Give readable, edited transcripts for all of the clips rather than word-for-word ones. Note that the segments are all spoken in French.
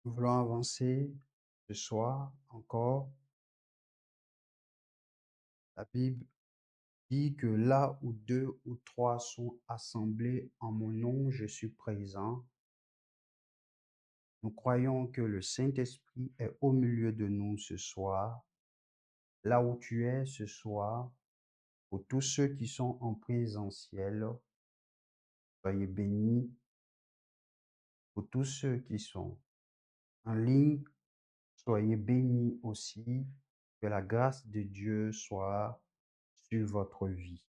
Nous voulons avancer ce soir encore. La Bible dit que là où deux ou trois sont assemblés en mon nom, je suis présent. Nous croyons que le Saint-Esprit est au milieu de nous ce soir. Là où tu es ce soir, pour tous ceux qui sont en présentiel, soyez bénis. Pour tous ceux qui sont en ligne, soyez bénis aussi. Que la grâce de Dieu soit sur votre vie.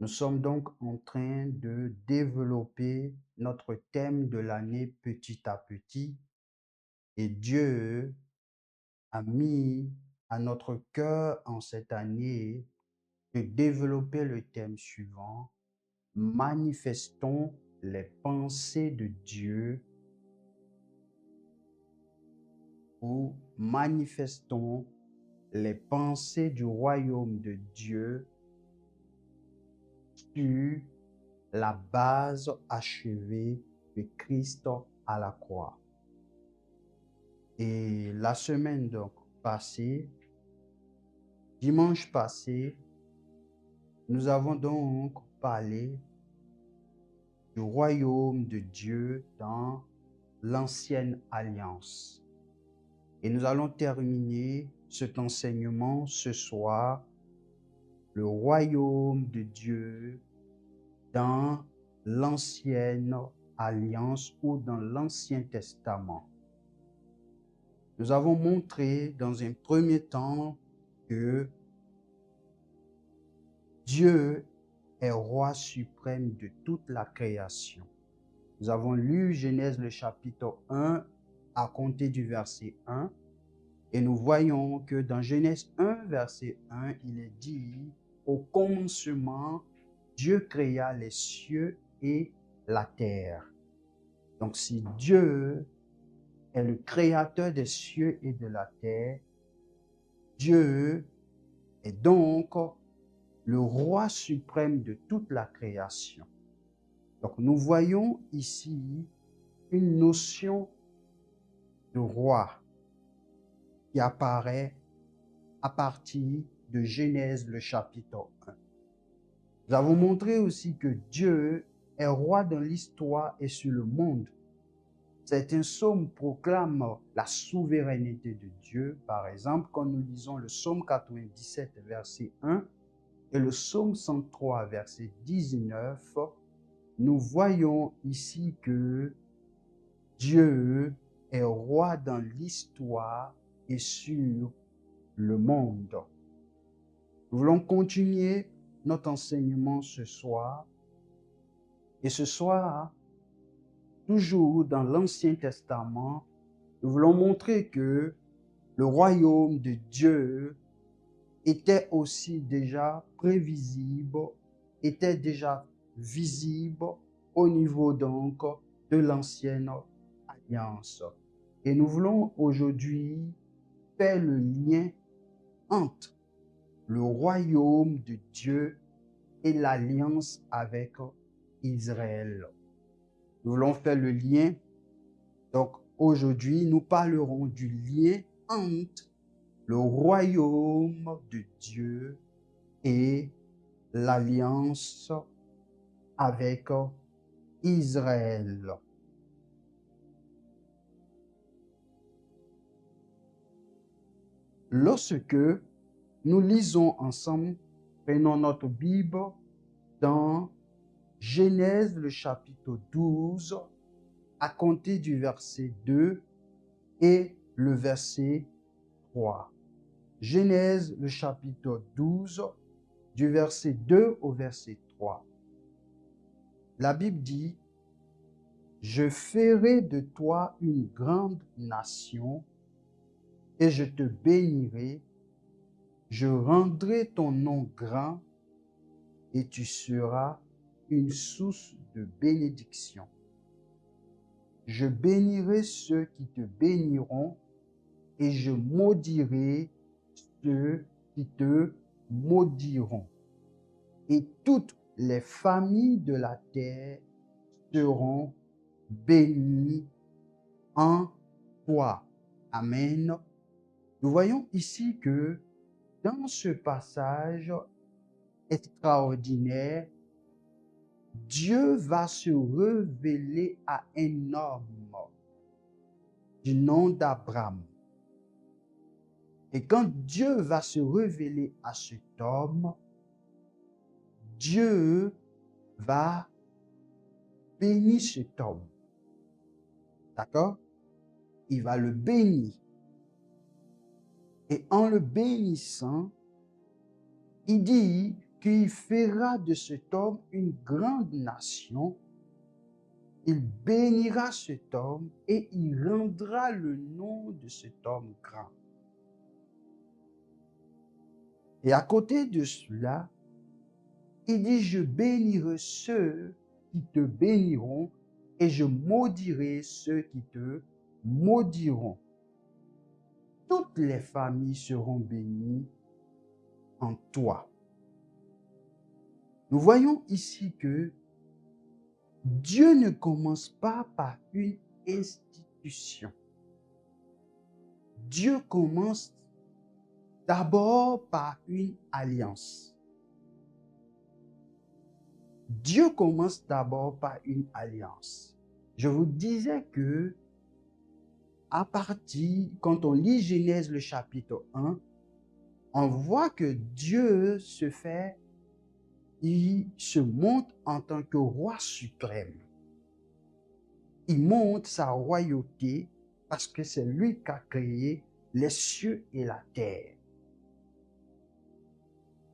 Nous sommes donc en train de développer notre thème de l'année petit à petit et Dieu a mis à notre cœur en cette année de développer le thème suivant: manifestons les pensées de Dieu ou manifestons les pensées du royaume de Dieu sur la base achevée de Christ à la croix. Et la semaine donc passée, dimanche passé, nous avons donc parlé du royaume de Dieu dans l'ancienne alliance. Et nous allons terminer cet enseignement ce soir, le royaume de Dieu dans l'ancienne alliance ou dans l'Ancien Testament. Nous avons montré dans un premier temps que Dieu est roi suprême de toute la création. Nous avons lu Genèse le chapitre 1 à compter du verset 1 et nous voyons que dans Genèse 1 verset 1, il est dit: au commencement, Dieu créa les cieux et la terre. Donc si Dieu est le créateur des cieux et de la terre, Dieu est donc le roi suprême de toute la création. Donc nous voyons ici une notion de roi qui apparaît à partir de Genèse le chapitre 1. Nous avons montré aussi que Dieu est roi dans l'histoire et sur le monde. Certains psaumes proclament la souveraineté de Dieu. Par exemple, quand nous lisons le psaume 97, verset 1, et le psaume 103, verset 19, nous voyons ici que Dieu est roi dans l'histoire et sur le monde. Nous voulons continuer notre enseignement ce soir. Et ce soir, toujours dans l'Ancien Testament, nous voulons montrer que le royaume de Dieu était aussi déjà prévisible, était déjà visible au niveau donc de l'ancienne alliance. Et nous voulons aujourd'hui faire le lien entre le royaume de Dieu et l'alliance avec Israël. Nous voulons faire le lien. Donc aujourd'hui, nous parlerons du lien entre le royaume de Dieu et l'alliance avec Israël. Lorsque nous lisons ensemble, prenons notre Bible dans Genèse le chapitre 12, à compter du verset 2 et le verset 3. Genèse le chapitre 12, du verset 2 au verset 3. La Bible dit: je ferai de toi une grande nation et je te bénirai, je rendrai ton nom grand et tu seras une source de bénédiction. Je bénirai ceux qui te béniront et je maudirai ceux qui te maudiront. Et toutes les familles de la terre seront bénies en toi. Amen. Nous voyons ici que dans ce passage extraordinaire, Dieu va se révéler à un homme du nom d'Abraham. Et quand Dieu va se révéler à cet homme, Dieu va bénir cet homme. D'accord? Il va le bénir. Et en le bénissant, il dit qu'il fera de cet homme une grande nation. Il bénira cet homme et il rendra le nom de cet homme grand. Et à côté de cela, il dit, je bénirai ceux qui te béniront et je maudirai ceux qui te maudiront. Toutes les familles seront bénies en toi. Nous voyons ici que Dieu ne commence pas par une institution. Dieu commence d'abord par une alliance. Dieu commence d'abord par une alliance. Je vous disais que quand on lit Genèse le chapitre 1, on voit que Dieu il se montre en tant que roi suprême. Il montre sa royauté parce que c'est lui qui a créé les cieux et la terre.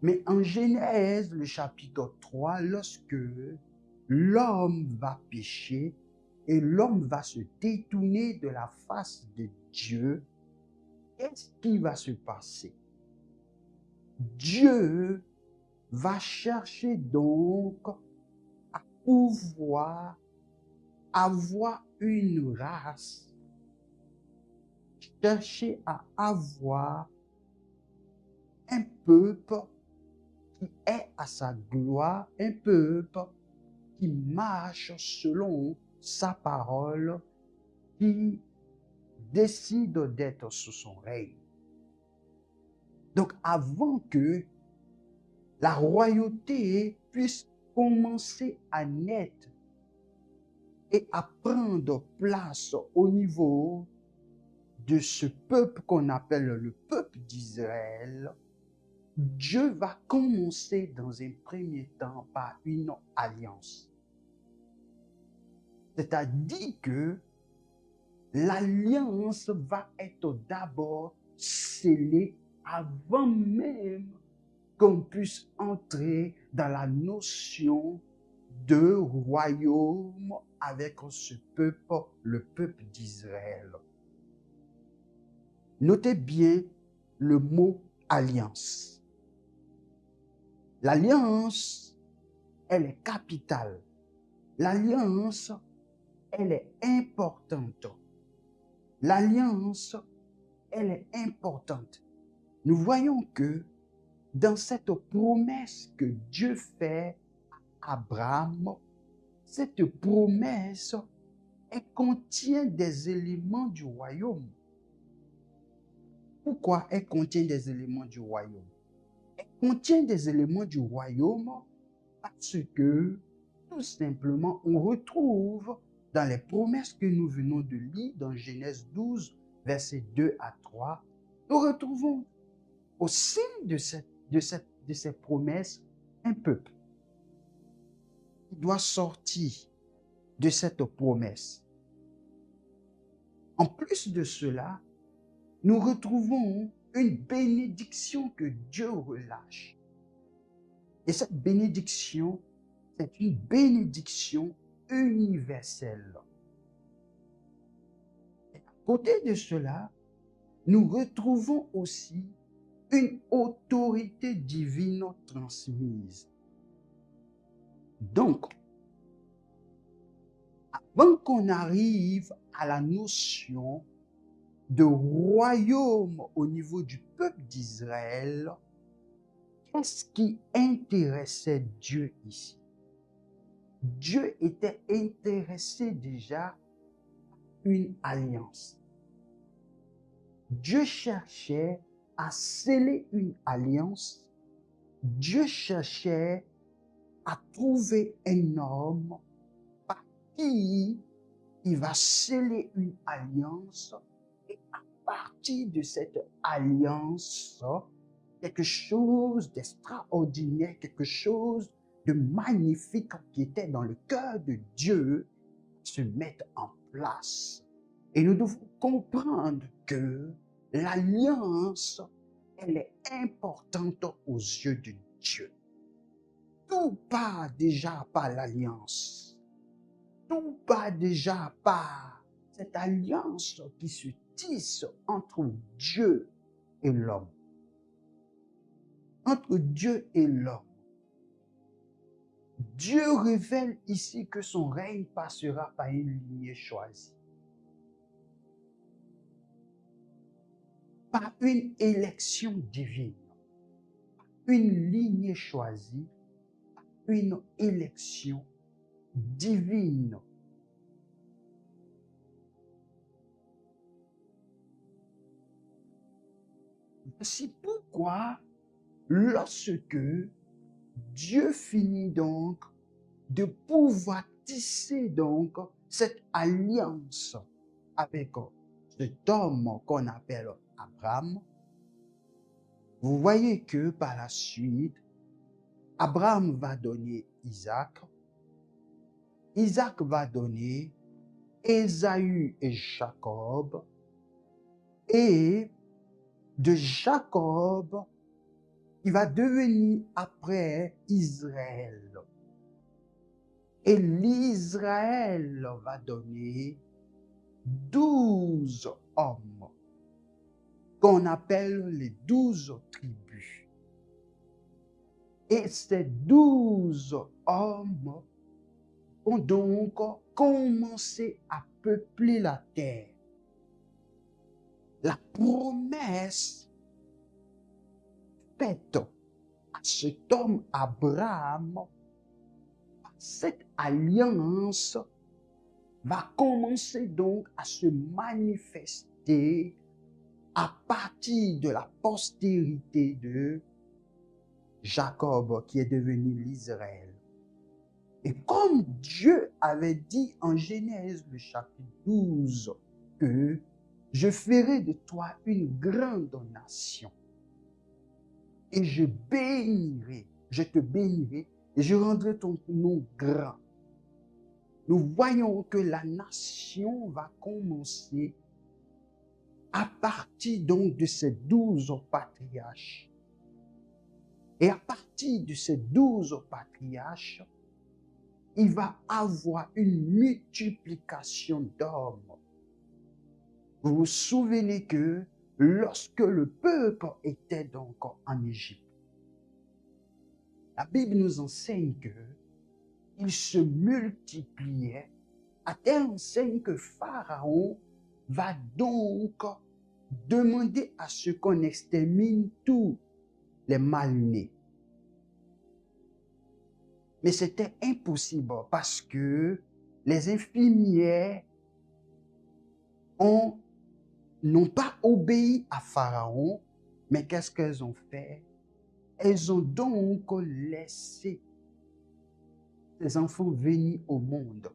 Mais en Genèse, le chapitre 3, lorsque l'homme va pécher et l'homme va se détourner de la face de Dieu, qu'est-ce qui va se passer? Dieu va chercher donc à pouvoir avoir une race, chercher à avoir un peuple qui est à sa gloire, un peuple qui marche selon sa parole, qui décide d'être sous son règne. Donc avant que la royauté puisse commencer à naître et à prendre place au niveau de ce peuple qu'on appelle le peuple d'Israël, Dieu va commencer dans un premier temps par une alliance. C'est-à-dire que l'alliance va être d'abord scellée avant même qu'on puisse entrer dans la notion de royaume avec ce peuple, le peuple d'Israël. Notez bien le mot alliance. L'alliance, elle est capitale. L'alliance, elle est importante. L'alliance, elle est importante. Nous voyons que dans cette promesse que Dieu fait à Abraham, cette promesse, elle contient des éléments du royaume. Pourquoi elle contient des éléments du royaume? Elle contient des éléments du royaume parce que, tout simplement, on retrouve dans les promesses que nous venons de lire dans Genèse 12, versets 2 à 3, nous retrouvons au sein de ces promesses un peuple qui doit sortir de cette promesse. En plus de cela, nous retrouvons une bénédiction que Dieu relâche. Et cette bénédiction, c'est une bénédiction universelle. Et à côté de cela, nous retrouvons aussi une autorité divine transmise. Donc, avant qu'on arrive à la notion de royaume au niveau du peuple d'Israël, qu'est-ce qui intéressait Dieu ici? Dieu était intéressé déjà à une alliance. Dieu cherchait à sceller une alliance. Dieu cherchait à trouver un homme par qui il va sceller une alliance. Et à partir de cette alliance, quelque chose d'extraordinaire, quelque chose de magnifique qui était dans le cœur de Dieu se mette en place. Et nous devons comprendre que l'alliance, elle est importante aux yeux de Dieu. Tout part déjà par l'alliance. Tout part déjà par cette alliance qui se tisse entre Dieu et l'homme. Entre Dieu et l'homme. Dieu révèle ici que son règne passera par une lignée choisie. Par une élection divine. Une lignée choisie. Une élection divine. C'est pourquoi, lorsque Dieu finit donc de pouvoir tisser donc cette alliance avec cet homme qu'on appelle Abraham, vous voyez que par la suite, Abraham va donner Isaac, Isaac va donner Ésaü et Jacob, et de Jacob, il va devenir après Israël. Et l'Israël va donner 12 hommes qu'on appelle les 12 tribus. Et ces 12 hommes ont donc commencé à peupler la terre. La promesse faite à cet homme Abraham, cette alliance va commencer donc à se manifester à partir de la postérité de Jacob qui est devenu l'Israël. Et comme Dieu avait dit en Genèse le chapitre 12 que je ferai de toi une grande nation et je te bénirai et je rendrai ton nom grand. Nous voyons que la nation va commencer à partir donc de ces 12 patriarches. Et à partir de ces 12 patriarches, il va avoir une multiplication d'hommes. Vous vous souvenez que lorsque le peuple était donc en Égypte, la Bible nous enseigne que il se multipliait à telle enseigne que Pharaon va donc demander à ce qu'on extermine tous les mal-nés. Mais c'était impossible parce que les infirmières n'ont pas obéi à Pharaon, mais qu'est-ce qu'elles ont fait? Elles ont donc laissé ces enfants venir au monde.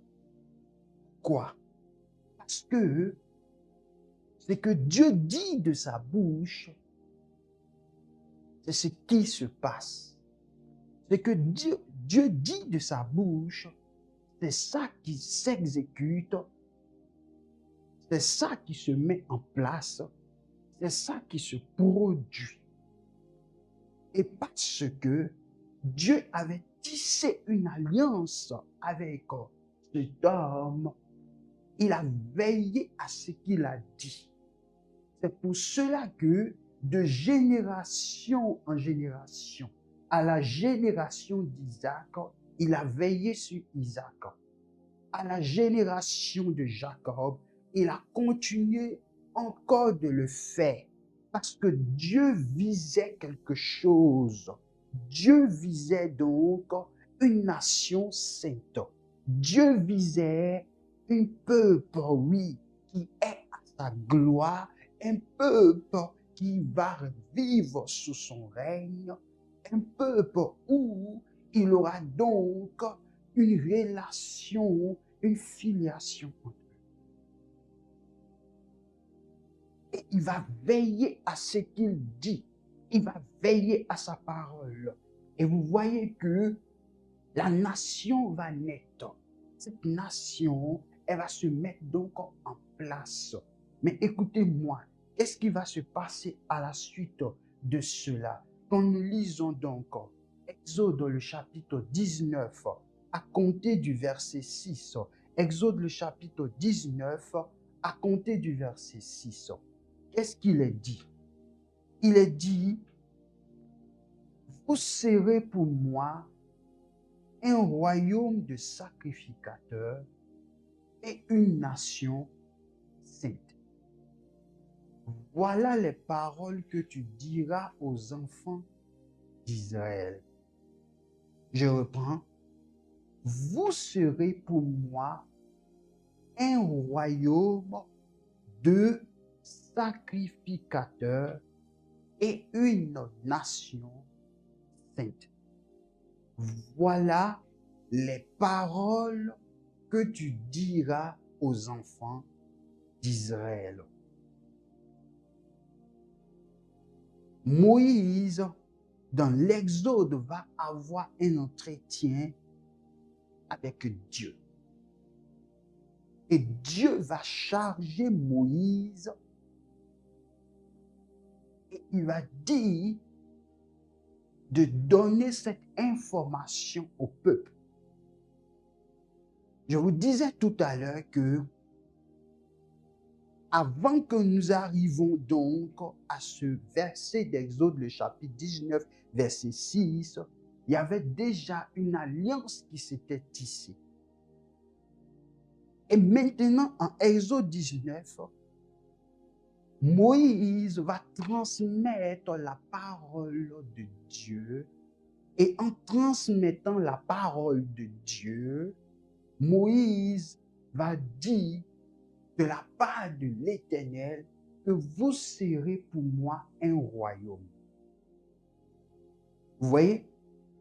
Quoi? Parce que c'est que Dieu dit de sa bouche, c'est ce qui se passe. C'est que Dieu dit de sa bouche, c'est ça qui s'exécute, c'est ça qui se met en place, c'est ça qui se produit. Et parce que Dieu avait tissé une alliance avec cet homme, il a veillé à ce qu'il a dit. C'est pour cela que de génération en génération, à la génération d'Isaac, il a veillé sur Isaac. À la génération de Jacob, il a continué encore de le faire. Parce que Dieu visait quelque chose. Dieu visait donc une nation sainte. Dieu visait un peuple, oui, qui est à sa gloire un peuple qui va vivre sous son règne, un peuple où il aura donc une relation, une filiation entre eux. Et il va veiller à ce qu'il dit. Il va veiller à sa parole. Et vous voyez que la nation va naître. Cette nation, elle va se mettre donc en place. Mais écoutez-moi, qu'est-ce qui va se passer à la suite de cela? Quand nous lisons donc Exode le chapitre 19, à compter du verset 6. Exode le chapitre 19, à compter du verset 6. Qu'est-ce qu'il est dit? Il est dit, vous serez pour moi un royaume de sacrificateurs et une nation sainte. Voilà les paroles que tu diras aux enfants d'Israël. Je reprends. Vous serez pour moi un royaume de sacrificateurs et une nation sainte. Voilà les paroles que tu diras aux enfants d'Israël. Moïse, dans l'Exode, va avoir un entretien avec Dieu. Et Dieu va charger Moïse et il va dire de donner cette information au peuple. Je vous disais tout à l'heure que avant que nous arrivions donc à ce verset d'Exode, le chapitre 19, verset 6, il y avait déjà une alliance qui s'était tissée. Et maintenant, en Exode 19, Moïse va transmettre la parole de Dieu. Et en transmettant la parole de Dieu, Moïse va dire de la part de l'Éternel que vous serez pour moi un royaume. Vous voyez,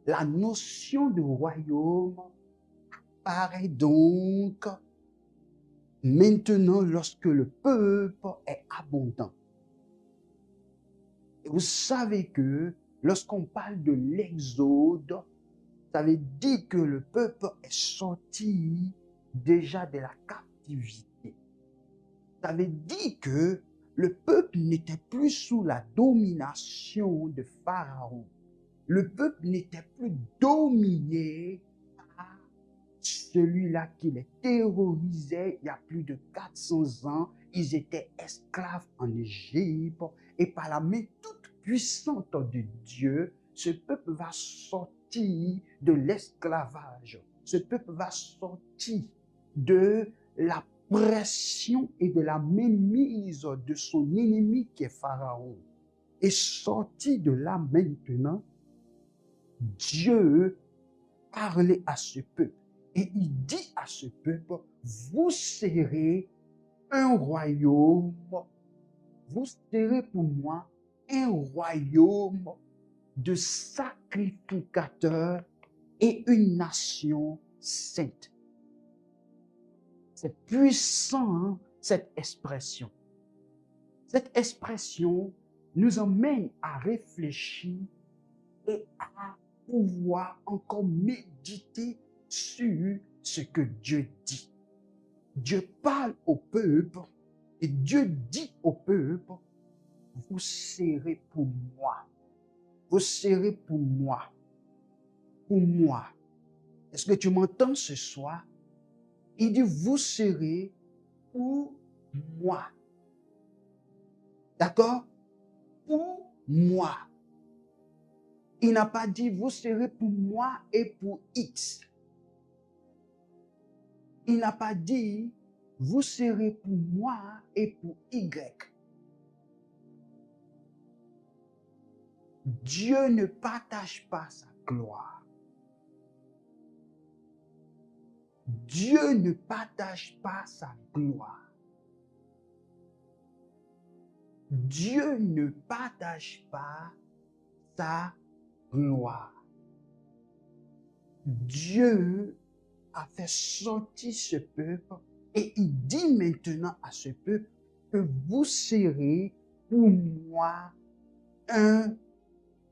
la notion de royaume apparaît donc maintenant lorsque le peuple est abondant. Et vous savez que lorsqu'on parle de l'Exode, ça veut dire que le peuple est sorti déjà de la captivité. Ça veut dire que le peuple n'était plus sous la domination de Pharaon. Le peuple n'était plus dominé par celui-là qui les terrorisait il y a plus de 400 ans. Ils étaient esclaves en Égypte et par la main toute puissante de Dieu, ce peuple va sortir de l'esclavage. Ce peuple va sortir de la pression et de la mainmise de son ennemi qui est Pharaon. Et sorti de là maintenant, Dieu parlait à ce peuple. Et il dit à ce peuple, vous serez un royaume, vous serez pour moi un royaume de sacrificateurs et une nation sainte. C'est puissant, hein, cette expression. Cette expression nous emmène à réfléchir et à pouvoir encore méditer sur ce que Dieu dit. Dieu parle au peuple et Dieu dit au peuple, vous serez pour moi. Vous serez pour moi. Pour moi. Est-ce que tu m'entends ce soir? Il dit, vous serez pour moi. D'accord? Pour moi. Il n'a pas dit, vous serez pour moi et pour X. Il n'a pas dit, vous serez pour moi et pour Y. Dieu ne partage pas sa gloire. Dieu ne partage pas sa gloire. Dieu ne partage pas sa gloire. Dieu a fait sortir ce peuple et il dit maintenant à ce peuple que vous serez pour moi un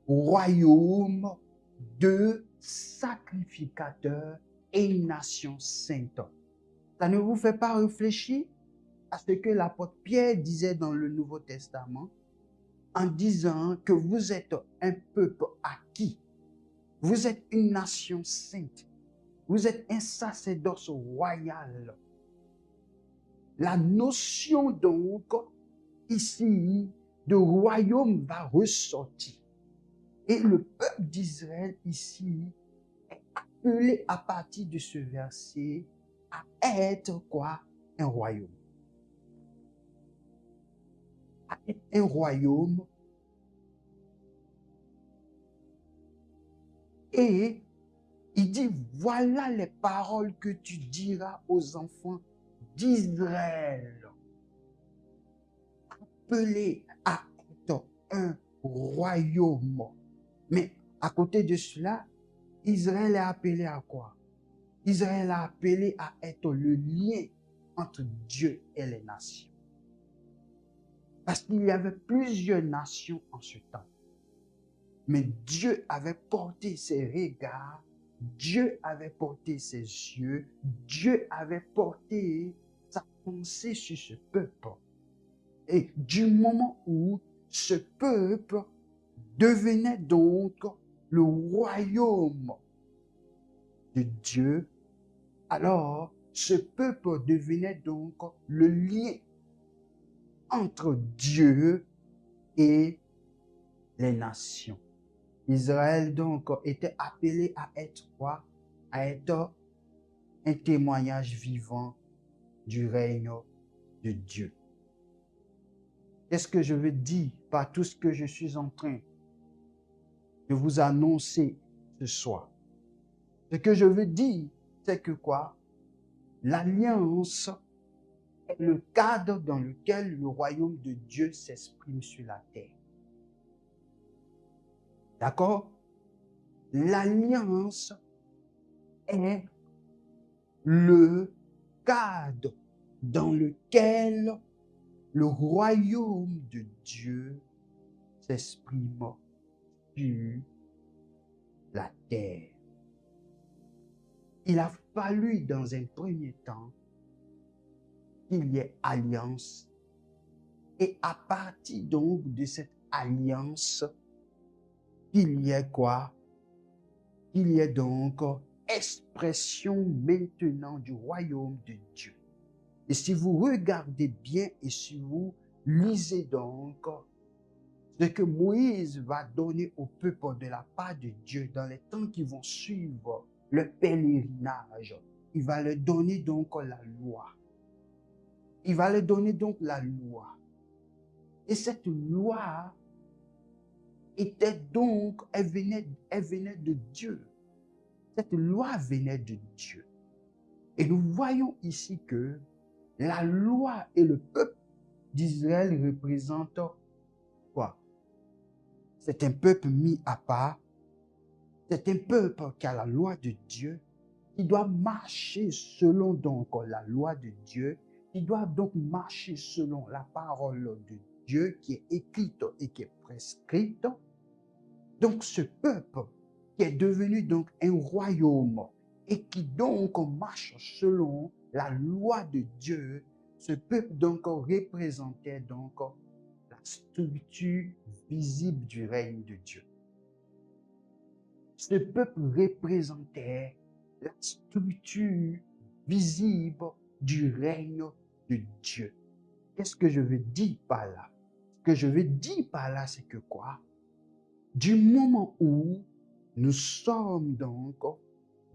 royaume de sacrificateurs et une nation sainte. Ça ne vous fait pas réfléchir à ce que l'apôtre Pierre disait dans le Nouveau Testament en disant que vous êtes un peuple acquis, vous êtes une nation sainte, vous êtes un sacerdoce royal. La notion donc ici de royaume va ressortir. Et le peuple d'Israël ici est appelé à partir de ce verset à être quoi? Un royaume. À être un royaume. Et il dit, voilà les paroles que tu diras aux enfants d'Israël. Appelé à être un royaume. Mais à côté de cela, Israël est appelé à quoi? Israël est appelé à être le lien entre Dieu et les nations. Parce qu'il y avait plusieurs nations en ce temps. Mais Dieu avait porté ses regards, Dieu avait porté ses yeux, Dieu avait porté sa pensée sur ce peuple. Et du moment où ce peuple devenait donc le royaume de Dieu, alors ce peuple devenait donc le lien entre Dieu et les nations. Israël donc était appelé à être quoi? À être un témoignage vivant du règne de Dieu. Qu'est-ce que je veux dire par tout ce que je suis en train de vous annoncer ce soir? Ce que je veux dire, c'est que quoi? L'alliance est le cadre dans lequel le royaume de Dieu s'exprime sur la terre. D'accord? L'alliance est le cadre dans lequel le royaume de Dieu s'exprime sur la terre. Il a fallu dans un premier temps qu'il y ait alliance et à partir donc de cette alliance, qu'il y ait quoi? Qu'il y ait donc expression maintenant du royaume de Dieu. Et si vous regardez bien et si vous lisez donc ce que Moïse va donner au peuple de la part de Dieu dans les temps qui vont suivre le pèlerinage, il va leur donner donc la loi. Il va leur donner donc la loi. Et cette loi était donc, elle venait de Dieu. Cette loi venait de Dieu. Et nous voyons ici que la loi et le peuple d'Israël représentent quoi? C'est un peuple mis à part. C'est un peuple qui a la loi de Dieu, qui doit marcher selon donc la loi de Dieu, qui doit donc marcher selon la parole de Dieu qui est écrite et qui est prescrite. Donc ce peuple qui est devenu donc un royaume et qui donc marche selon la loi de Dieu, ce peuple donc représentait donc la structure visible du règne de Dieu. Ce peuple représentait la structure visible du règne de Dieu. Qu'est-ce que je veux dire par là? Ce que je veux dire par là, c'est que quoi? Du moment où nous sommes donc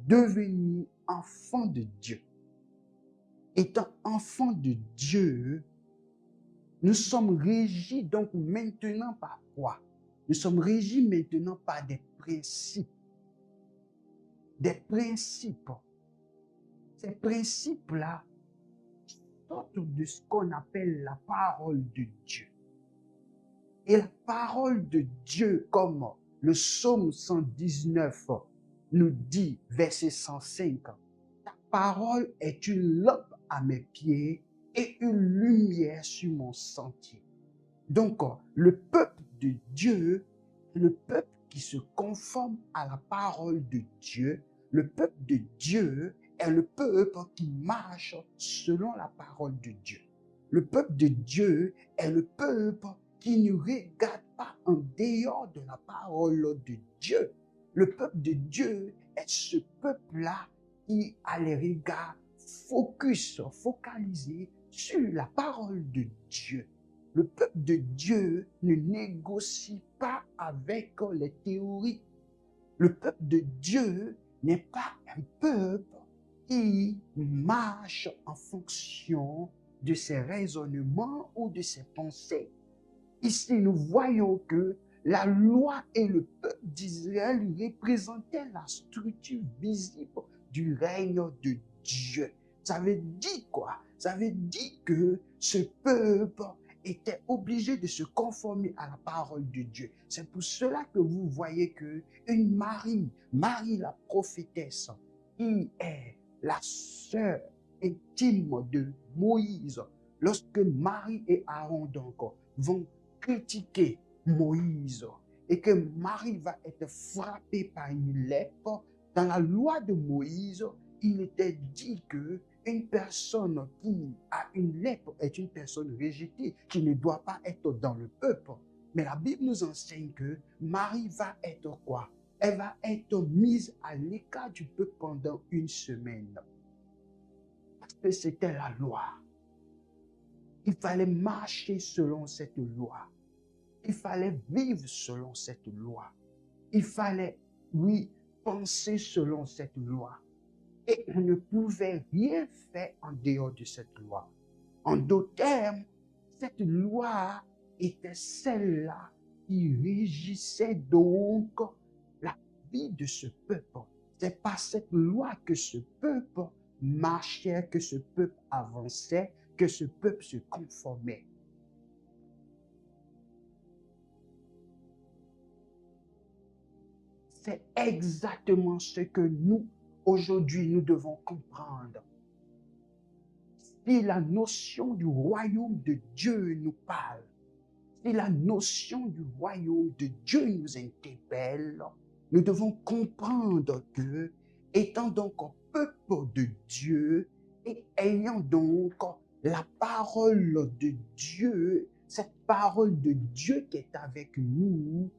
devenus enfants de Dieu, étant enfants de Dieu, nous sommes régis donc maintenant par quoi? Nous sommes régis maintenant par des principes. Des principes. Ces principes-là sortent de ce qu'on appelle la parole de Dieu. Et la parole de Dieu, comme le psaume 119 nous dit, verset 105, ta parole est une lampe à mes pieds et une lumière sur mon sentier. Donc, le peuple de Dieu, le peuple qui se conforme à la parole de Dieu, le peuple de Dieu est le peuple qui marche selon la parole de Dieu. Le peuple de Dieu est le peuple qui ne regarde pas en dehors de la parole de Dieu. Le peuple de Dieu est ce peuple-là qui a les regards focalisés sur la parole de Dieu. Le peuple de Dieu ne négocie pas avec les théories. Le peuple de Dieu n'est pas un peuple qui marche en fonction de ses raisonnements ou de ses pensées. Ici, nous voyons que la loi et le peuple d'Israël représentaient la structure visible du règne de Dieu. Ça veut dire quoi? Ça veut dire que ce peuple était obligé de se conformer à la parole de Dieu. C'est pour cela que vous voyez que une Marie la prophétesse, qui est la sœur intime de Moïse, lorsque Marie et Aaron donc vont critiquer Moïse et que Marie va être frappée par une lèpre, dans la loi de Moïse, il était dit que une personne qui a une lèpre est une personne rejetée, qui ne doit pas être dans le peuple. Mais la Bible nous enseigne que Marie va être quoi? Elle va être mise à l'écart du peuple pendant une semaine. Parce que c'était la loi. Il fallait marcher selon cette loi. Il fallait vivre selon cette loi. Il fallait, oui, penser selon cette loi. Et on ne pouvait rien faire en dehors de cette loi. En d'autres termes, cette loi était celle-là qui régissait donc la vie de ce peuple. C'est par cette loi que ce peuple marchait, que ce peuple avançait, que ce peuple se conformait. C'est exactement ce que nous, aujourd'hui, nous devons comprendre. Si la notion du royaume de Dieu nous parle, si la notion du royaume de Dieu nous interpelle, nous devons comprendre que, étant donc un peuple de Dieu et ayant donc la parole de Dieu, cette parole de Dieu qui est avec nous,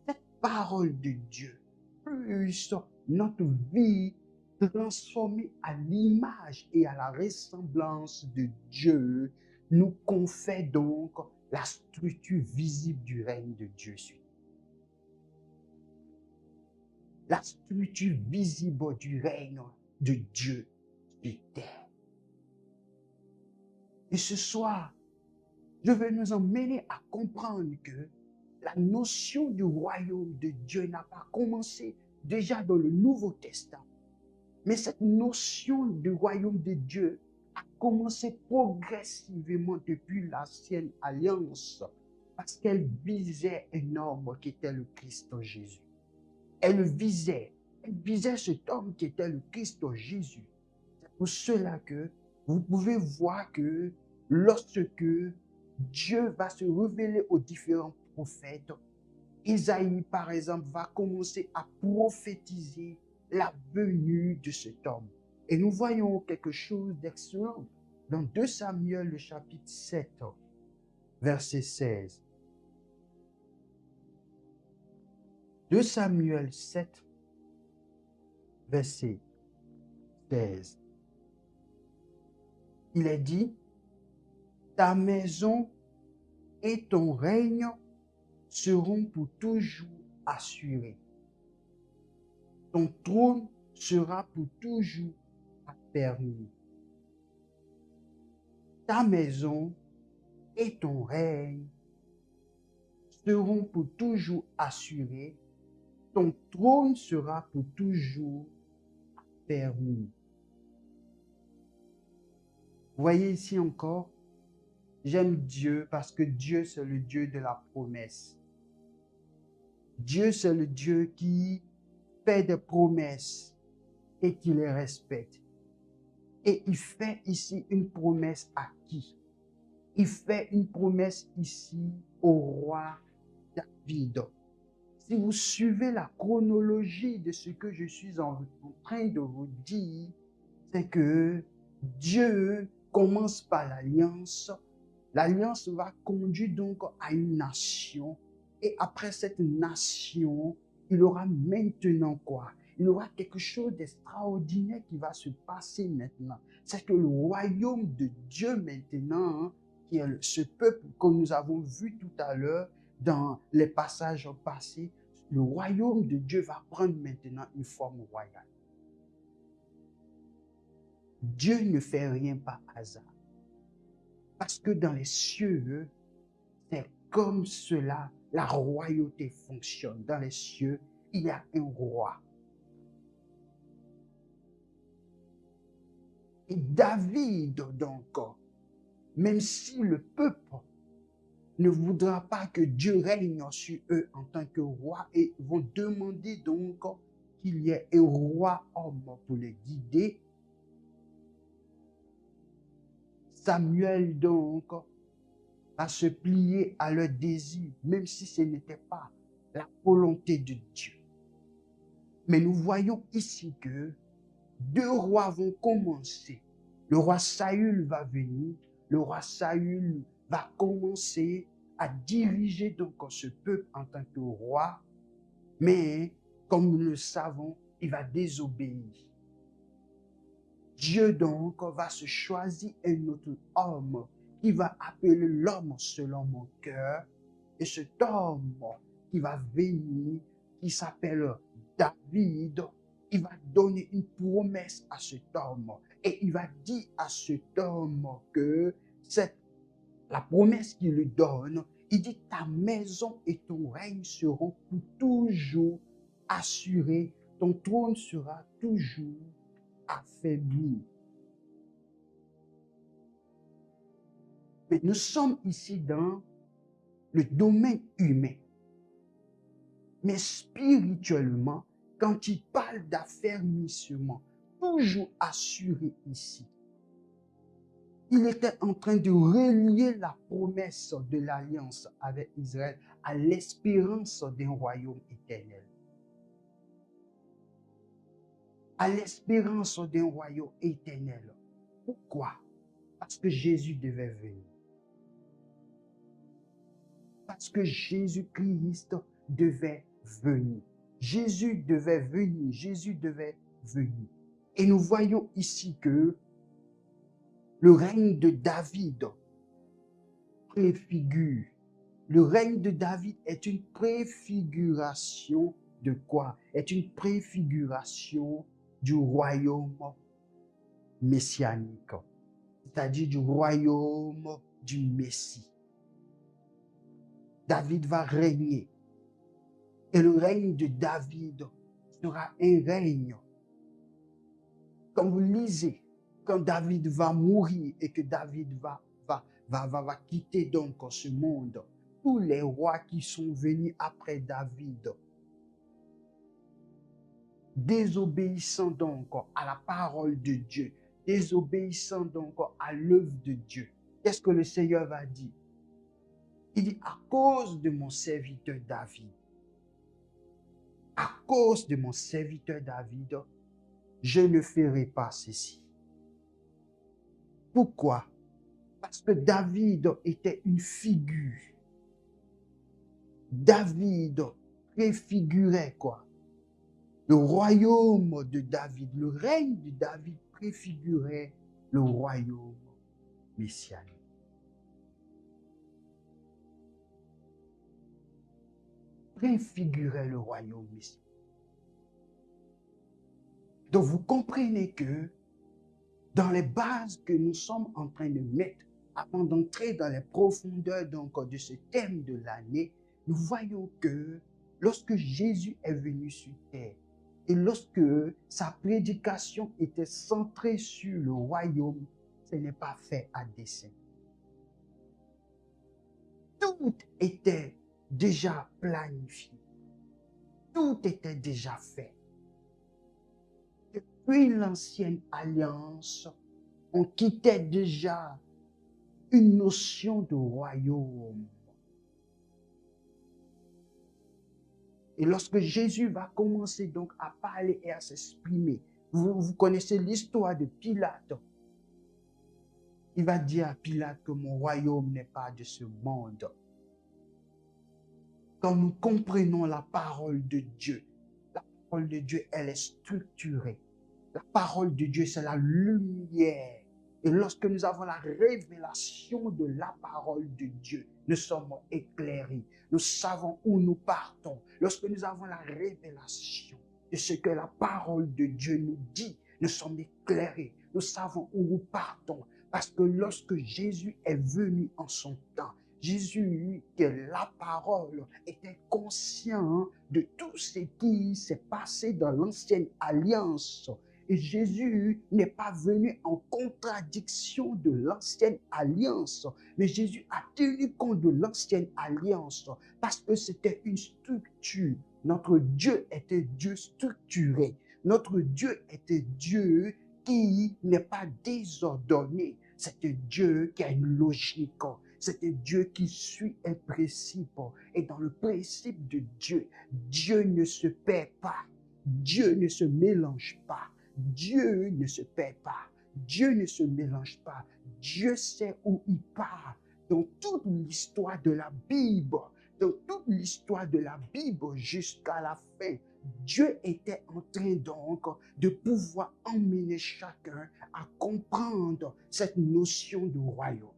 cette parole de Dieu, plus notre vie transformée à l'image et à la ressemblance de Dieu, nous confère donc la structure visible du règne de Dieu. La structure visible du règne de Dieu sur terre. Et ce soir, je vais nous emmener à comprendre que la notion du royaume de Dieu n'a pas commencé déjà dans le Nouveau Testament. Mais cette notion du royaume de Dieu a commencé progressivement depuis l'Ancienne Alliance parce qu'elle visait un homme qui était le Christ Jésus. Elle visait cet homme qui était le Christ Jésus. C'est pour cela que vous pouvez voir que lorsque Dieu va se révéler aux différents prophètes, Isaïe, par exemple, va commencer à prophétiser la venue de cet homme. Et nous voyons quelque chose d'excellent dans 2 Samuel, le chapitre 7, verset 16. 2 Samuel 7, verset 16. Il est dit, ta maison et ton règne seront pour toujours assurés. Ton trône sera pour toujours affermi. Ta maison et ton règne seront pour toujours assurés. Ton trône sera pour toujours affermi. Voyez ici encore, J'aime Dieu parce que Dieu, c'est le Dieu de la promesse. Dieu, c'est le Dieu qui fait des promesses et qui les respecte. Et il fait ici une promesse à qui? Il fait une promesse ici au roi David. Si vous suivez la chronologie de ce que je suis en train de vous dire, c'est que Dieu commence par l'alliance. L'alliance va conduire donc à une nation. Et après cette nation, il aura maintenant quoi? Il y aura quelque chose d'extraordinaire qui va se passer maintenant. C'est que le royaume de Dieu maintenant, qui est ce peuple que nous avons vu tout à l'heure dans les passages passés, le royaume de Dieu va prendre maintenant une forme royale. Dieu ne fait rien par hasard. Parce que dans les cieux, c'est comme cela, la royauté fonctionne. Dans les cieux, il y a un roi. Et David, donc, même si le peuple ne voudra pas que Dieu règne sur eux en tant que roi, et vont demander donc qu'il y ait un roi homme pour les guider, Samuel donc à se plier à leur désir, même si ce n'était pas la volonté de Dieu. Mais nous voyons ici que deux rois vont commencer. Le roi Saül va venir, le roi Saül va commencer à diriger donc ce peuple en tant que roi, mais comme nous le savons, il va désobéir. Dieu donc va se choisir un autre homme qui va appeler l'homme selon mon cœur. Et cet homme qui va venir, qui s'appelle David, il va donner une promesse à cet homme. Et il va dire à cet homme que la promesse qu'il lui donne, il dit ta maison et ton règne seront pour toujours assurés. Ton trône sera toujours affaibli. Mais nous sommes ici dans le domaine humain. Mais spirituellement, quand il parle d'affermissement, toujours assuré ici, il était en train de relier la promesse de l'alliance avec Israël à l'espérance d'un royaume éternel. À l'espérance d'un royaume éternel. Pourquoi? Parce que Jésus devait venir. Parce que Jésus-Christ devait venir. Jésus devait venir. Jésus devait venir. Et nous voyons ici que le règne de David préfigure. Le règne de David est une préfiguration de quoi? Est une préfiguration du royaume messianique, c'est-à-dire du royaume du Messie. David va régner. Et le règne de David sera un règne. Quand vous lisez, quand David va mourir et que David va quitter donc ce monde, tous les rois qui sont venus après David, désobéissant donc à la parole de Dieu, désobéissant donc à l'œuvre de Dieu, qu'est-ce que le Seigneur va dire? Il dit, à cause de mon serviteur David, à cause de mon serviteur David, je ne ferai pas ceci. Pourquoi? Parce que David était une figure. David préfigurait quoi? Le royaume de David, le règne de David préfigurait le royaume messianique. Préfigurait le royaume messianique. Donc vous comprenez que dans les bases que nous sommes en train de mettre avant d'entrer dans les profondeurs donc, de ce thème de l'année, nous voyons que lorsque Jésus est venu sur terre et lorsque sa prédication était centrée sur le royaume, ce n'est pas fait à dessein. Tout était déjà planifié. Tout était déjà fait. Depuis l'ancienne alliance, on quittait déjà une notion de royaume. Et lorsque Jésus va commencer donc à parler et à s'exprimer, vous connaissez l'histoire de Pilate. Il va dire à Pilate que mon royaume n'est pas de ce monde. Quand nous comprenons la parole de Dieu, elle est structurée. La parole de Dieu, c'est la lumière. Et lorsque nous avons la révélation de la parole de Dieu, nous sommes éclairés. Nous savons où nous partons. Lorsque nous avons la révélation de ce que la parole de Dieu nous dit, nous sommes éclairés. Nous savons où nous partons. Parce que lorsque Jésus est venu en son temps, Jésus, que la parole, était conscient de tout ce qui s'est passé dans l'ancienne alliance. Et Jésus n'est pas venu en contradiction de l'ancienne alliance, mais Jésus a tenu compte de l'ancienne alliance parce que c'était une structure. Notre Dieu était Dieu structuré. Notre Dieu était Dieu qui n'est pas désordonné. C'est un Dieu qui a une logique. C'est un Dieu qui suit un principe. Et dans le principe de Dieu, Dieu ne se perd pas. Dieu ne se mélange pas. Dieu ne se perd pas. Dieu ne se mélange pas. Dieu sait où il part. Dans toute l'histoire de la Bible, jusqu'à la fin, Dieu était en train donc de pouvoir emmener chacun à comprendre cette notion de royaume.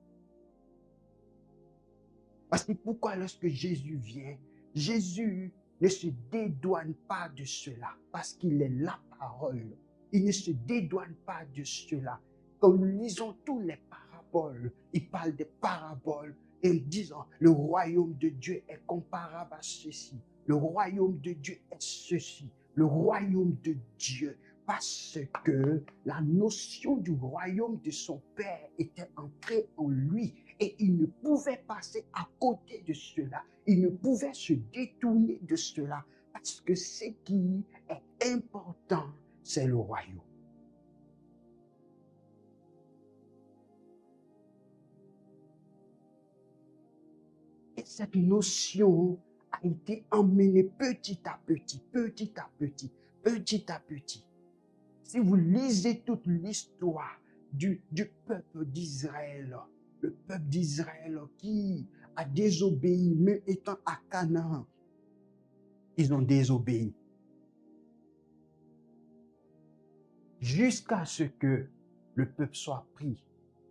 Parce que pourquoi lorsque Jésus vient, Jésus ne se dédouane pas de cela parce qu'il est la parole. Il ne se dédouane pas de cela. Quand nous lisons tous les paraboles, il parle des paraboles et disant le royaume de Dieu est comparable à ceci. Le royaume de Dieu est ceci. Le royaume de Dieu. Parce que la notion du royaume de son Père était entrée en lui et il ne pouvait passer à côté de cela. Il ne pouvait se détourner de cela parce que ce qui est important, c'est le royaume. Et cette notion a été emmenée petit à petit. Si vous lisez toute l'histoire du peuple d'Israël, le peuple d'Israël qui a désobéi, même étant à Canaan, ils ont désobéi. Jusqu'à ce que le peuple soit pris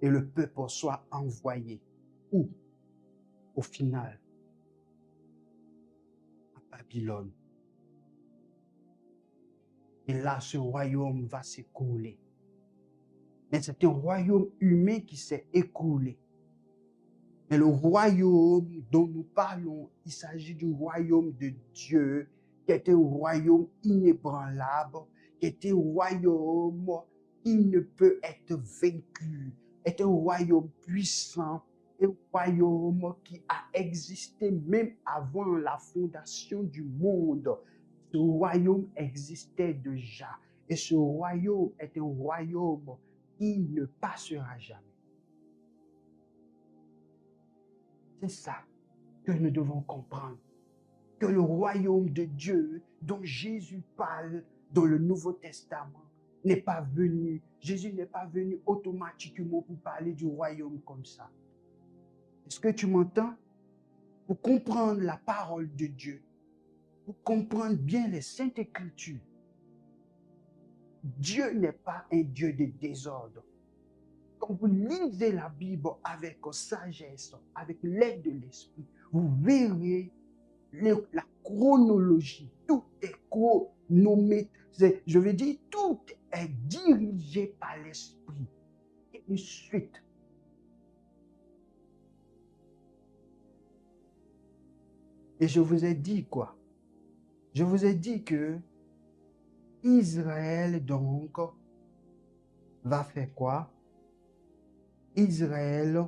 et le peuple soit envoyé. Où? Au final, à Babylone. Et là, ce royaume va s'écrouler. Mais c'est un royaume humain qui s'est écroulé. Mais le royaume dont nous parlons, il s'agit du royaume de Dieu, qui était un royaume inébranlable, qui était un royaume qui ne peut être vaincu, est un royaume puissant, un royaume qui a existé même avant la fondation du monde. Ce royaume existait déjà. Et ce royaume est un royaume qui ne passera jamais. C'est ça que nous devons comprendre. Que le royaume de Dieu dont Jésus parle dans le Nouveau Testament n'est pas venu. Jésus n'est pas venu automatiquement pour parler du royaume comme ça. Est-ce que tu m'entends? Pour comprendre la parole de Dieu, pour comprendre bien les Saintes Écritures, Dieu n'est pas un Dieu de désordre. Quand vous lisez la Bible avec sagesse, avec l'aide de l'Esprit, vous verrez la chronologie. Tout est chronométré. Je veux dire, tout est dirigé par l'Esprit. Et une suite. Et je vous ai dit quoi? Je vous ai dit que Israël, donc, va faire quoi? Israël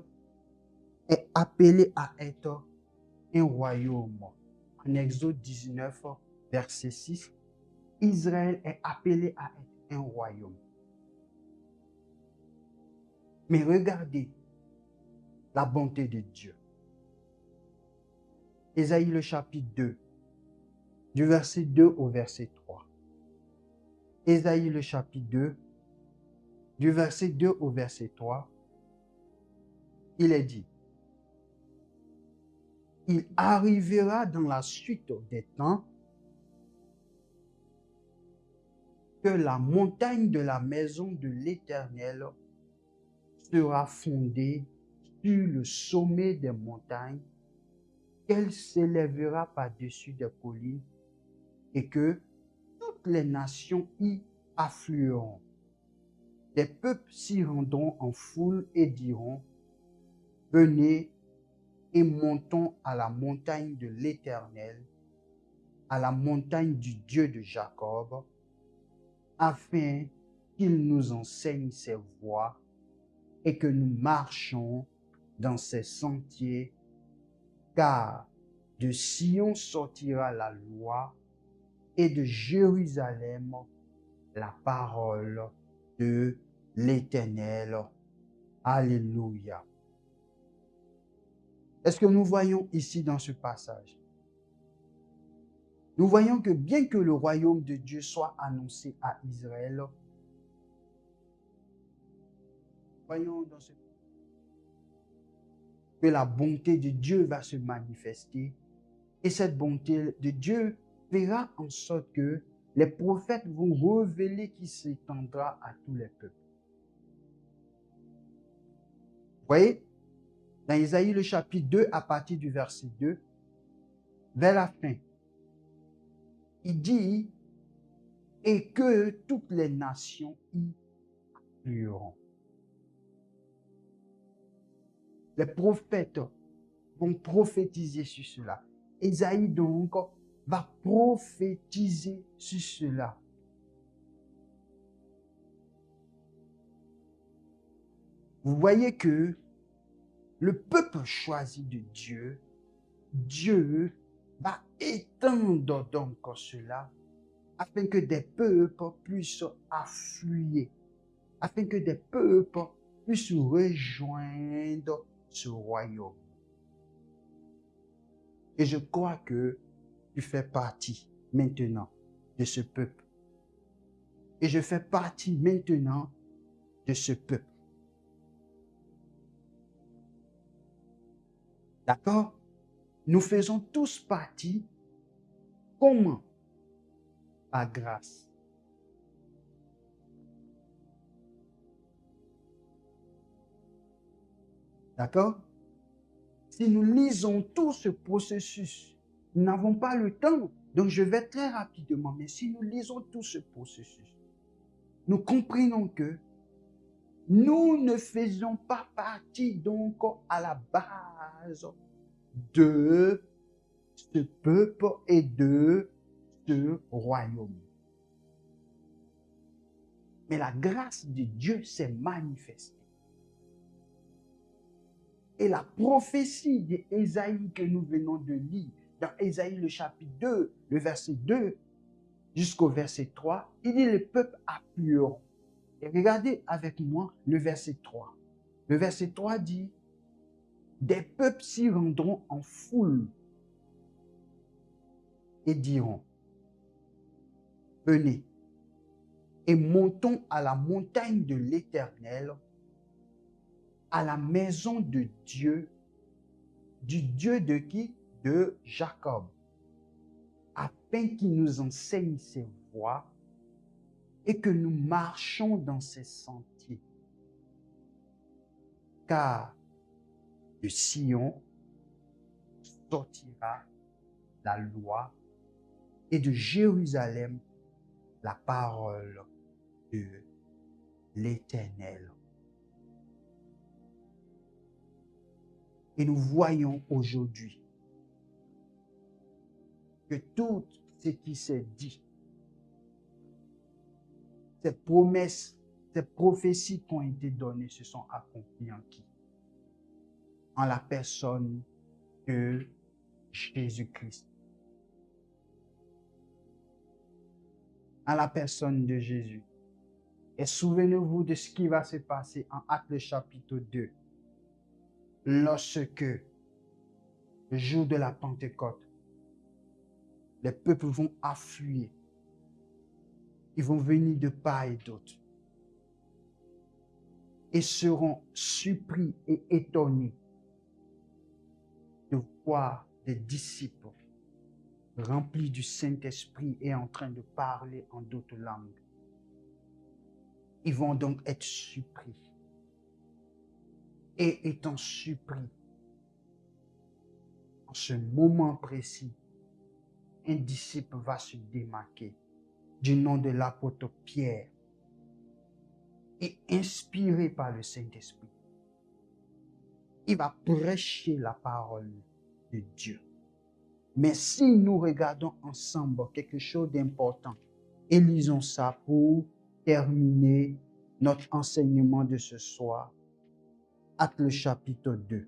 est appelé à être un royaume. En Exode 19, verset 6, Israël est appelé à être un royaume. Mais regardez la bonté de Dieu. Ésaïe le chapitre 2, du verset 2 au verset 3. Ésaïe le chapitre 2, du verset 2 au verset 3, il est dit, « Il arrivera dans la suite des temps que la montagne de la maison de l'Éternel sera fondée sur le sommet des montagnes, qu'elle s'élèvera par-dessus des collines et que toutes les nations y afflueront. Des peuples s'y rendront en foule et diront, venez et montons à la montagne de l'Éternel, à la montagne du Dieu de Jacob, afin qu'il nous enseigne ses voies et que nous marchons dans ses sentiers, car de Sion sortira la loi et de Jérusalem la parole de l'Éternel. Alléluia. Est-ce que nous voyons ici dans ce passage? Nous voyons que bien que le royaume de Dieu soit annoncé à Israël, voyons dans ce que la bonté de Dieu va se manifester et cette bonté de Dieu fera en sorte que les prophètes vont révéler qui s'étendra à tous les peuples. Vous voyez, dans Ésaïe le chapitre 2, à partir du verset 2, vers la fin, il dit « Et que toutes les nations y afflueront ». Les prophètes vont prophétiser sur cela. Ésaïe donc va prophétiser sur cela. Vous voyez que le peuple choisi de Dieu, Dieu va étendre donc cela afin que des peuples puissent affluer, afin que des peuples puissent rejoindre ce royaume. Et je crois que tu fais partie maintenant de ce peuple. Et je fais partie maintenant de ce peuple. D'accord? Nous faisons tous partie. Comment? Par grâce. D'accord? Si nous lisons tout ce processus, nous n'avons pas le temps. Donc je vais très rapidement, mais si nous lisons tout ce processus, nous comprenons que nous ne faisons pas partie donc à la base de ce peuple et de ce royaume. Mais la grâce de Dieu s'est manifestée. Et la prophétie d'Ésaïe que nous venons de lire, dans Ésaïe le chapitre 2, le verset 2 jusqu'au verset 3, il dit les peuples afflueront. Et regardez avec moi le verset 3. Le verset 3 dit, des peuples s'y rendront en foule et diront, venez et montons à la montagne de l'Éternel, à la maison de Dieu, du Dieu de qui? De Jacob, afin qu'il nous enseigne ses voies et que nous marchons dans ses sentiers. Car de Sion sortira la loi et de Jérusalem la parole de l'Éternel. Et nous voyons aujourd'hui que tout ce qui s'est dit, ces promesses, ces prophéties qui ont été données se sont accomplies en qui? En la personne de Jésus-Christ. À la personne de Jésus. Et souvenez-vous de ce qui va se passer en Actes chapitre 2. Lorsque, le jour de la Pentecôte, les peuples vont affluer. Ils vont venir de part et d'autre. Et seront surpris et étonnés de voir des disciples remplis du Saint-Esprit et en train de parler en d'autres langues. Ils vont donc être surpris. Et étant surpris, en ce moment précis, un disciple va se démarquer du nom de l'apôtre Pierre et inspiré par le Saint-Esprit. Il va prêcher la parole de Dieu. Mais si nous regardons ensemble quelque chose d'important et lisons ça pour terminer notre enseignement de ce soir, Actes chapitre 2.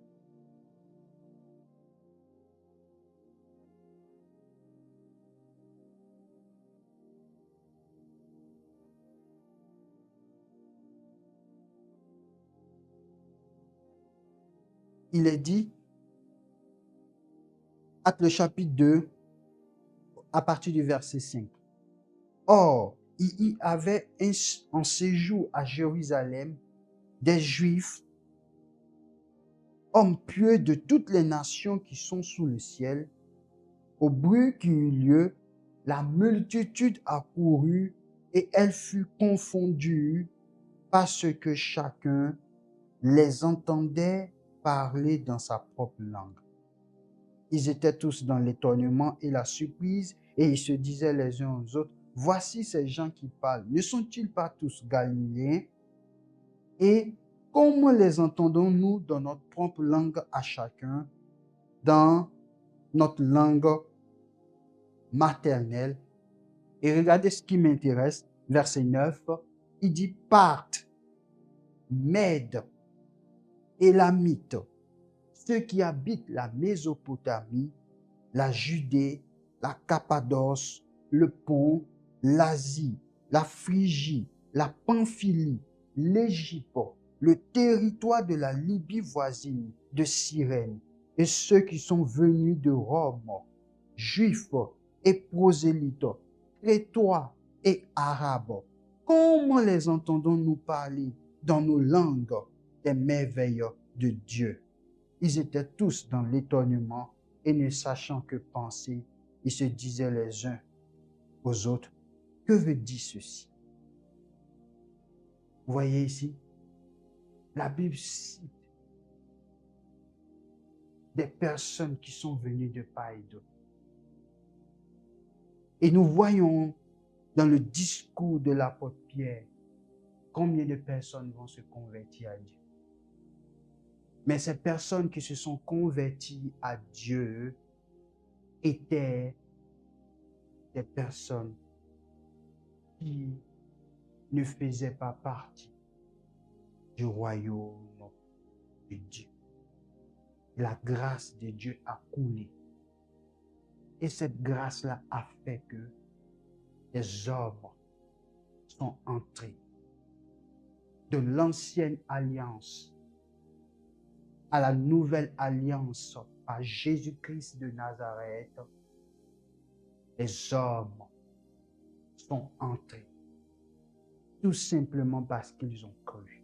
Il est dit, Actes chapitre 2, à partir du verset 5. Or, il y avait en séjour à Jérusalem des Juifs, hommes pieux de toutes les nations qui sont sous le ciel. Au bruit qui eut lieu, la multitude accourut et elle fut confondue parce que chacun les entendait parler dans sa propre langue. Ils étaient tous dans l'étonnement et la surprise et ils se disaient les uns aux autres, voici ces gens qui parlent, ne sont-ils pas tous Galiléens? Et comment les entendons-nous dans notre propre langue à chacun, dans notre langue maternelle? Et regardez ce qui m'intéresse, verset 9, il dit Parthes, Mèdes, Élamites, ceux qui habitent la Mésopotamie, la Judée, la Cappadoce, le Pont, l'Asie, la Phrygie, la Pamphylie, l'Égypte, le territoire de la Libye voisine, de Cyrène, et ceux qui sont venus de Rome, Juifs et prosélytes, Crétois et Arabes. Comment les entendons-nous parler dans nos langues des merveilles de Dieu? Ils étaient tous dans l'étonnement et ne sachant que penser, ils se disaient les uns aux autres, que veut dire ceci? Vous voyez ici, la Bible cite des personnes qui sont venues de part et d'autre. Et nous voyons dans le discours de l'apôtre Pierre combien de personnes vont se convertir à Dieu. Mais ces personnes qui se sont converties à Dieu étaient des personnes qui ne faisaient pas partie du royaume de Dieu. La grâce de Dieu a coulé. Et cette grâce-là a fait que des hommes sont entrés de l'ancienne alliance à la nouvelle alliance par Jésus-Christ de Nazareth. Les hommes sont entrés tout simplement parce qu'ils ont cru.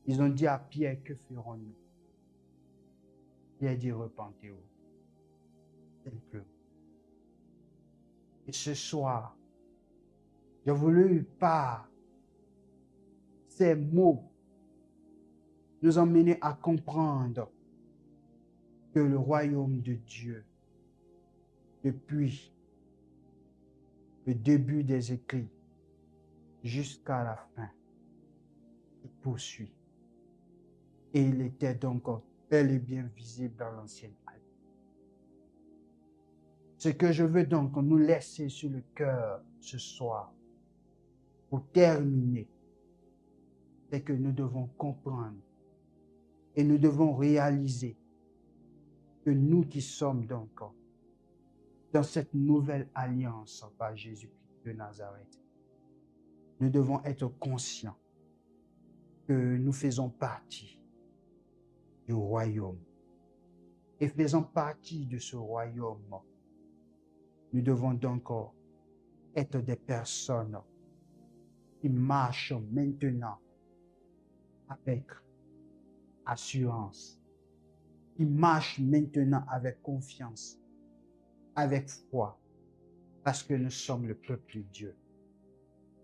Ils ont dit à Pierre, que ferons-nous? Pierre dit, repentez-vous. Simplement. Et ce soir, je voulais par ces mots nous emmener à comprendre que le royaume de Dieu, depuis le début des écrits jusqu'à la fin, se poursuit. Et il était donc bel et bien visible dans l'ancienne alliance. Ce que je veux donc nous laisser sur le cœur ce soir, pour terminer, c'est que nous devons comprendre et nous devons réaliser que nous qui sommes donc dans cette nouvelle alliance par Jésus-Christ de Nazareth, nous devons être conscients que nous faisons partie du royaume. Et faisant partie de ce royaume, nous devons donc être des personnes qui marchent maintenant avec assurance, qui marchent maintenant avec confiance, avec foi, parce que nous sommes le peuple de Dieu.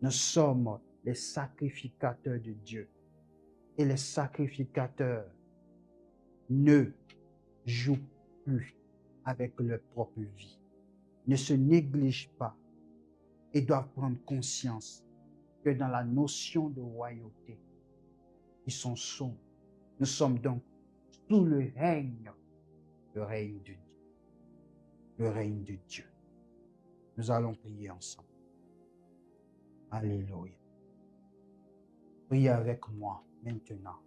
Nous sommes les sacrificateurs de Dieu. Et les sacrificateurs ne jouent plus avec leur propre vie, ne se négligent pas et doivent prendre conscience que dans la notion de royauté, ils sont sous. Nous sommes donc sous le règne de Dieu. Le règne de Dieu. Nous allons prier ensemble. Alléluia. Priez avec moi maintenant.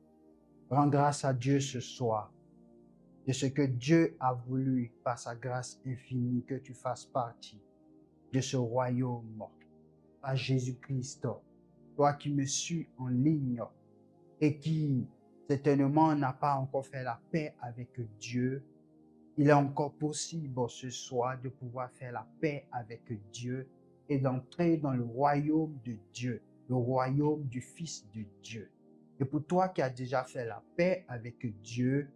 Rends grâce à Dieu ce soir de ce que Dieu a voulu par sa grâce infinie que tu fasses partie de ce royaume par Jésus-Christ. Toi qui me suis en ligne et qui certainement n'a pas encore fait la paix avec Dieu, il est encore possible ce soir de pouvoir faire la paix avec Dieu et d'entrer dans le royaume de Dieu, le royaume du Fils de Dieu. Et pour toi qui as déjà fait la paix avec Dieu,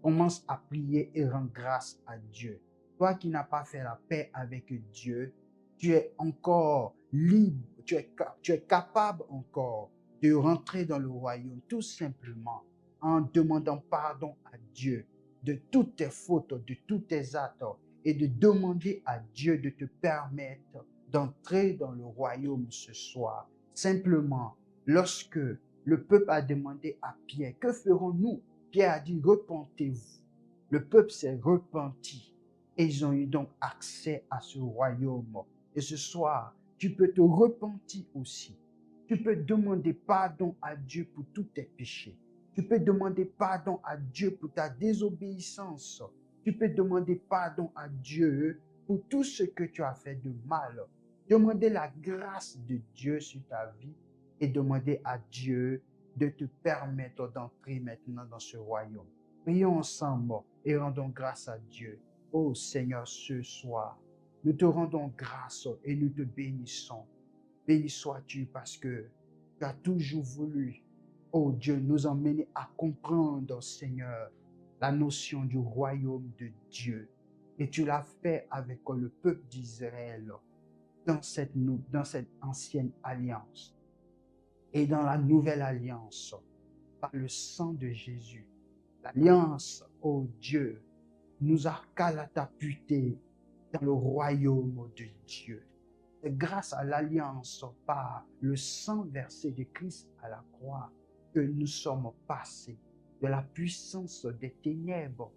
commence à prier et rends grâce à Dieu. Toi qui n'as pas fait la paix avec Dieu, tu es encore libre, tu es capable encore de rentrer dans le royaume tout simplement en demandant pardon à Dieu de toutes tes fautes, de tous tes actes et de demander à Dieu de te permettre d'entrer dans le royaume ce soir. Simplement, lorsque le peuple a demandé à Pierre, que ferons-nous? Pierre a dit, repentez-vous. Le peuple s'est repenti et ils ont eu donc accès à ce royaume. Et ce soir, tu peux te repentir aussi. Tu peux demander pardon à Dieu pour tous tes péchés. Tu peux demander pardon à Dieu pour ta désobéissance. Tu peux demander pardon à Dieu pour tout ce que tu as fait de mal. Demander la grâce de Dieu sur ta vie et demander à Dieu de te permettre d'entrer maintenant dans ce royaume. Prions ensemble et rendons grâce à Dieu. Oh Seigneur, ce soir, nous te rendons grâce et nous te bénissons. Béni sois-tu parce que tu as toujours voulu, oh Dieu, nous emmener à comprendre, Seigneur, la notion du royaume de Dieu. Et tu l'as fait avec le peuple d'Israël dans cette ancienne alliance. Et dans la nouvelle alliance, par le sang de Jésus, l'alliance, oh Dieu, nous a catapultés dans le royaume de Dieu. C'est grâce à l'alliance par le sang versé de Christ à la croix que nous sommes passés de la puissance des ténèbres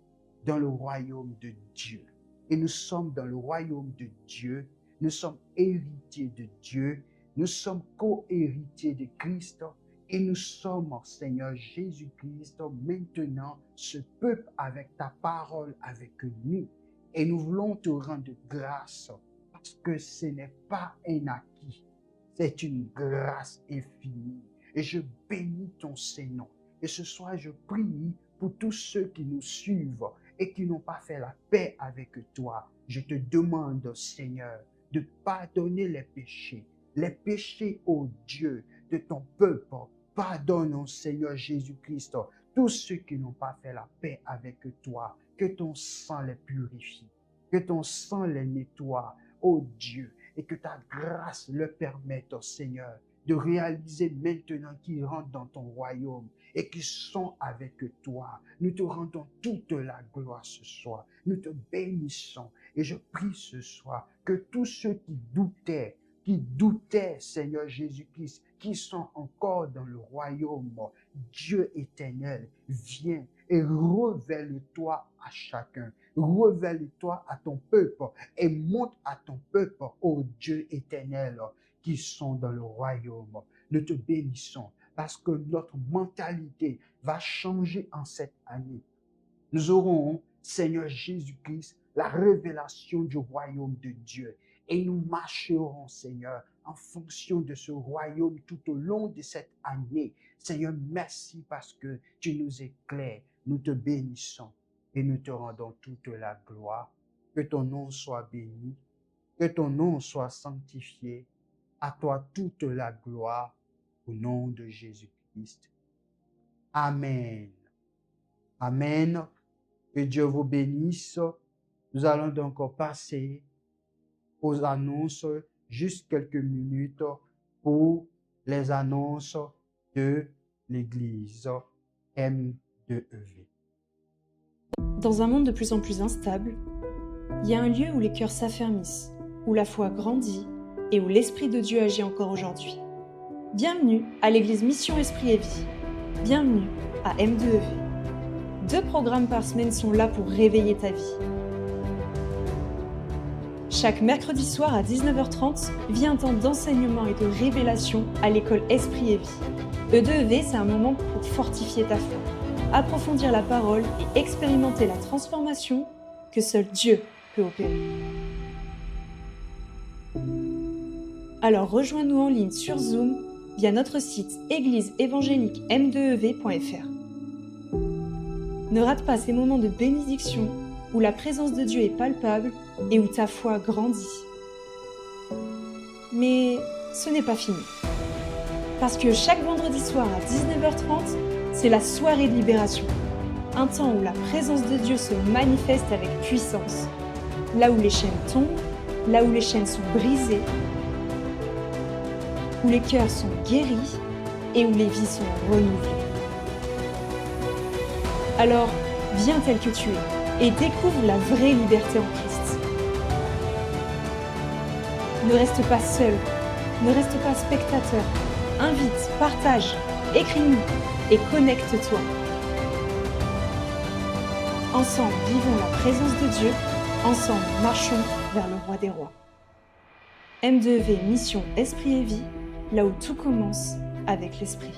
dans le royaume de Dieu. Et nous sommes dans le royaume de Dieu, nous sommes héritiers de Dieu, nous sommes co-héritiers de Christ et nous sommes, Seigneur Jésus-Christ, maintenant ce peuple avec ta parole avec nous. Et nous voulons te rendre grâce parce que ce n'est pas un acquis, c'est une grâce infinie. Et je bénis ton Saint-Nom. Et ce soir, je prie pour tous ceux qui nous suivent et qui n'ont pas fait la paix avec toi. Je te demande, Seigneur, de pardonner les péchés, ô Dieu, de ton peuple. Pardonne, Seigneur Jésus-Christ, tous ceux qui n'ont pas fait la paix avec toi. Que ton sang les purifie, que ton sang les nettoie, ô Dieu, et que ta grâce leur permette, Seigneur, de réaliser maintenant qu'ils rentrent dans ton royaume et qu'ils sont avec toi. Nous te rendons toute la gloire ce soir. Nous te bénissons et je prie ce soir que tous ceux qui doutaient, Seigneur Jésus-Christ, qui sont encore dans le royaume, Dieu éternel, viens et révèle-toi à chacun. Révèle-toi à ton peuple et montre à ton peuple, ô Dieu éternel, qui sont dans le royaume. Nous te bénissons parce que notre mentalité va changer en cette année. Nous aurons, Seigneur Jésus-Christ, la révélation du royaume de Dieu. Et nous marcherons, Seigneur, en fonction de ce royaume tout au long de cette année. Seigneur, merci parce que tu nous éclaires. Nous te bénissons et nous te rendons toute la gloire. Que ton nom soit béni, que ton nom soit sanctifié. À toi toute la gloire au nom de Jésus-Christ. Amen. Amen. Que Dieu vous bénisse. Nous allons donc passer aux annonces, juste quelques minutes pour les annonces de l'Église M2EV. Dans un monde de plus en plus instable, il y a un lieu où les cœurs s'affermissent, où la foi grandit et où l'Esprit de Dieu agit encore aujourd'hui. Bienvenue à l'Église Mission Esprit et Vie. Bienvenue à M2EV. 2 programmes par semaine sont là pour réveiller ta vie. Chaque mercredi soir à 19h30, vient un temps d'enseignement et de révélation à l'école Esprit et Vie. E2EV, c'est un moment pour fortifier ta foi, approfondir la parole et expérimenter la transformation que seul Dieu peut opérer. Alors rejoins-nous en ligne sur Zoom via notre site église-évangélique-m2ev.fr. Ne rate pas ces moments de bénédiction où la présence de Dieu est palpable et où ta foi grandit. Mais ce n'est pas fini. Parce que chaque vendredi soir à 19h30, c'est la soirée de libération. Un temps où la présence de Dieu se manifeste avec puissance. Là où les chaînes tombent, là où les chaînes sont brisées, où les cœurs sont guéris et où les vies sont renouvelées. Alors, viens tel que tu es et découvre la vraie liberté en Christ. Ne reste pas seul, ne reste pas spectateur. Invite, partage, écris-nous et connecte-toi. Ensemble, vivons la présence de Dieu. Ensemble, marchons vers le roi des rois. M2EV Mission Esprit et Vie, là où tout commence avec l'Esprit.